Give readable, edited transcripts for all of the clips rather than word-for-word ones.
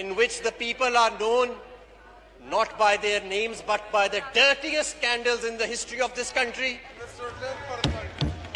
in which the people are known not by their names but by the dirtiest scandals in the history of this country?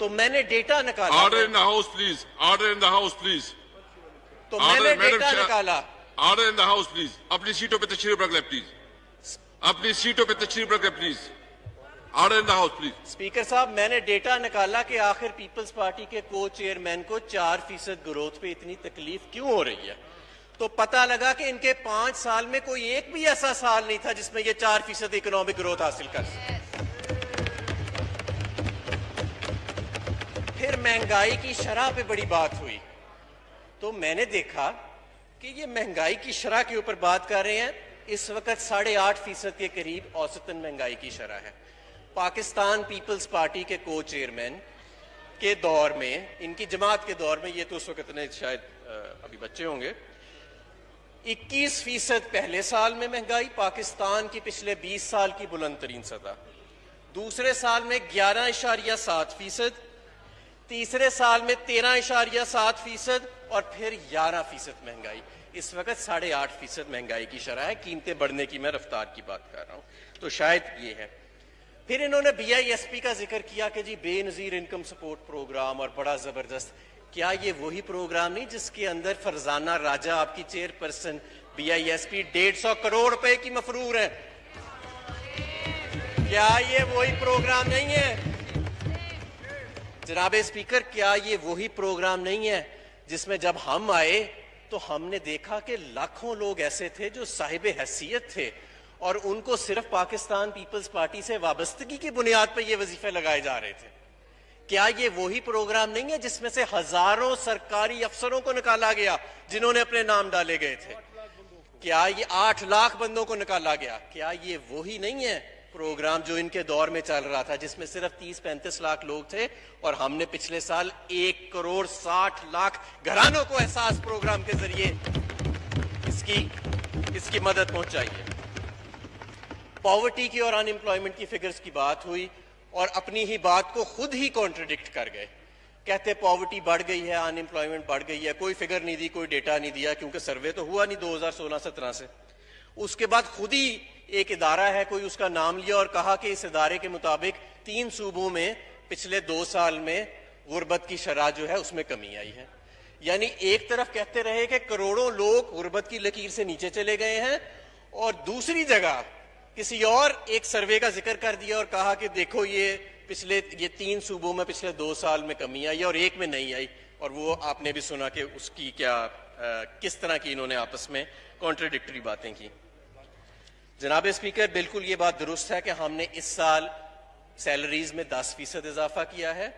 تو میں نے data نکالا. Order in the House, please. Order in the House, please. تو میں نے data نکالا. Order in the House, please. اپنی سیٹوں پہ تشریف رکھ لیں پلیز. اپنی سیٹوں پہ تشریف رکھ لیں please. Order in the House, please. Speaker صاحب میں نے ڈیٹا نکالا کہ آخر پیپلز پارٹی کے کو چیئرمین کو 4% گروتھ پہ اتنی تکلیف کیوں ہو رہی ہے. تو پتہ لگا کہ ان کے 5 سال میں کوئی ایک بھی ایسا سال نہیں تھا جس میں یہ 4% اکنامک گروتھ حاصل کر سکے. پھر مہنگائی کی شرح پہ بڑی بات ہوئی تو میں نے دیکھا کہ یہ مہنگائی کی شرح کے اوپر بات کر رہے ہیں. اس وقت 8.5% کے قریب اوسطاً مہنگائی کی شرح ہے. پاکستان پیپلز پارٹی کے کو چیئرمین کے دور میں, ان کی جماعت کے دور میں, یہ تو اس وقت نے شاید ابھی بچے ہوں گے, 21% پہلے سال میں مہنگائی پاکستان کی پچھلے 20 سال کی بلند ترین سطح. دوسرے سال میں 11.7%, تیسرے سال میں 13.7% اور پھر 11% مہنگائی. اس وقت 8.5% مہنگائی کی شرح ہے. قیمتیں بڑھنے کی میں رفتار کی بات کر رہا ہوں. تو شاید یہ ہے. پھر انہوں نے BISP کا ذکر کیا کہ جی بے نظیر انکم سپورٹ پروگرام اور بڑا زبردست. کیا یہ وہی پروگرام نہیں جس کے اندر فرزانہ راجہ آپ کی چیئر پرسن BISP 150 کروڑ روپے کی مفرور ہے؟ کیا یہ وہی پروگرام نہیں ہے جناب اسپیکر؟ کیا یہ وہی پروگرام نہیں ہے جس میں جب ہم آئے تو ہم نے دیکھا کہ لاکھوں لوگ ایسے تھے جو صاحب حیثیت تھے اور ان کو صرف پاکستان پیپلز پارٹی سے وابستگی کی بنیاد پہ یہ وظیفے لگائے جا رہے تھے؟ کیا یہ وہی پروگرام نہیں ہے جس میں سے ہزاروں سرکاری افسروں کو نکالا گیا جنہوں نے اپنے نام ڈالے گئے تھے؟ کیا یہ 8 لاکھ بندوں کو نکالا گیا؟ کیا یہ وہی نہیں ہے پروگرام جو ان کے دور میں چل رہا تھا جس میں صرف 30-35 لاکھ لوگ تھے اور ہم نے پچھلے سال 1.60 کروڑ گھرانوں کو احساس پروگرام کے ذریعے اس کی مدد پہنچائی ہے؟ پاورٹی کی اور ان امپلائمنٹ کی فگرز کی بات ہوئی اور اپنی ہی بات کو خود ہی کانٹرڈکٹ کر گئے. کہتے پاورٹی بڑھ گئی ہے, ان امپلائمنٹ بڑھ گئی ہے. کوئی فگر نہیں دی, کوئی ڈیٹا نہیں دیا کیونکہ سروے تو ہوا نہیں 2016-17 سے. اس کے بعد خود ہی ایک ادارہ ہے, کوئی اس کا نام لیا اور کہا کہ اس ادارے کے مطابق 3 صوبوں میں پچھلے 2 سال میں غربت کی شرح جو ہے اس میں کمی آئی ہے. یعنی ایک طرف کہتے رہے کہ کروڑوں لوگ غربت کی لکیر سے نیچے چلے گئے ہیں اور دوسری جگہ کسی اور ایک سروے کا ذکر کر دیا اور کہا کہ دیکھو یہ 3 صوبوں میں پچھلے 2 سال میں کمی آئی اور ایک میں نہیں آئی. اور وہ آپ نے بھی سنا کہ اس کی کس طرح کی انہوں نے آپس میں کانٹرڈکٹری باتیں کی. جناب اسپیکر, بالکل یہ بات درست ہے کہ ہم نے اس سال سیلریز میں 10% اضافہ کیا ہے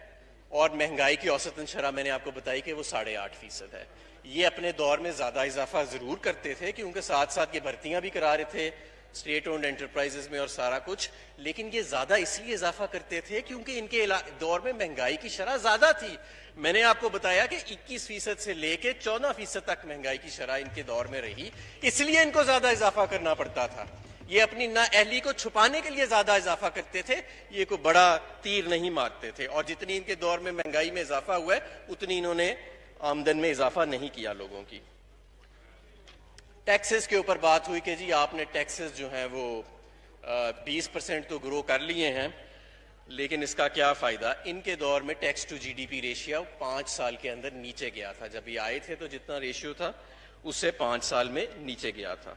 اور مہنگائی کی اوسطاً شرح میں نے آپ کو بتائی کہ وہ 8.5% ہے. یہ اپنے دور میں زیادہ اضافہ ضرور کرتے تھے کیونکہ ساتھ ساتھ یہ بھرتیاں بھی کرا رہے تھے اسٹیٹ اونڈ انٹرپرائزز میں اور سارا کچھ, لیکن یہ زیادہ اس لیے اضافہ کرتے تھے کیونکہ ان کے دور میں مہنگائی کی شرح زیادہ تھی. میں نے آپ کو بتایا کہ 21% سے لے کے 14% تک مہنگائی کی شرح ان کے دور میں رہی, اس لیے ان کو زیادہ اضافہ کرنا پڑتا تھا. یہ اپنی نااہلی کو چھپانے کے لیے زیادہ اضافہ کرتے تھے, یہ کوئی بڑا تیر نہیں مارتے تھے. اور جتنی ان کے دور میں مہنگائی میں اضافہ ہوا ہے اتنی انہوں نے آمدن میں اضافہ نہیں کیا لوگوں کی. ٹیکسز کے اوپر بات ہوئی کہ جی آپ نے ٹیکسز جو ہیں وہ 20% تو گرو کر لیے ہیں, لیکن اس کا کیا فائدہ؟ ان کے دور میں ٹیکس ٹو GDP ریشیو 5 سال کے اندر نیچے گیا تھا. جب یہ آئے تھے تو جتنا ریشیو تھا اس سے 5 سال میں نیچے گیا تھا.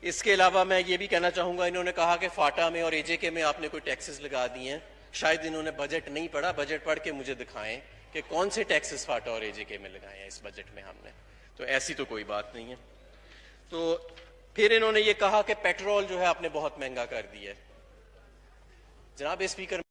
اس کے علاوہ میں یہ بھی کہنا چاہوں گا, انہوں نے کہا کہ فاٹا میں اور AJK میں آپ نے کوئی ٹیکسز لگا دیے ہیں. شاید انہوں نے بجٹ نہیں پڑھا, بجٹ پڑھ کے مجھے دکھائیں کہ کون سے ٹیکسز فاٹا اور AJK میں لگائے ہیں اس بجٹ میں ہم نے. تو ایسی تو کوئی بات نہیں ہے. تو پھر انہوں نے یہ کہا کہ پیٹرول جو ہے آپ نے بہت مہنگا کر دیا ہے. جناب اسپیکر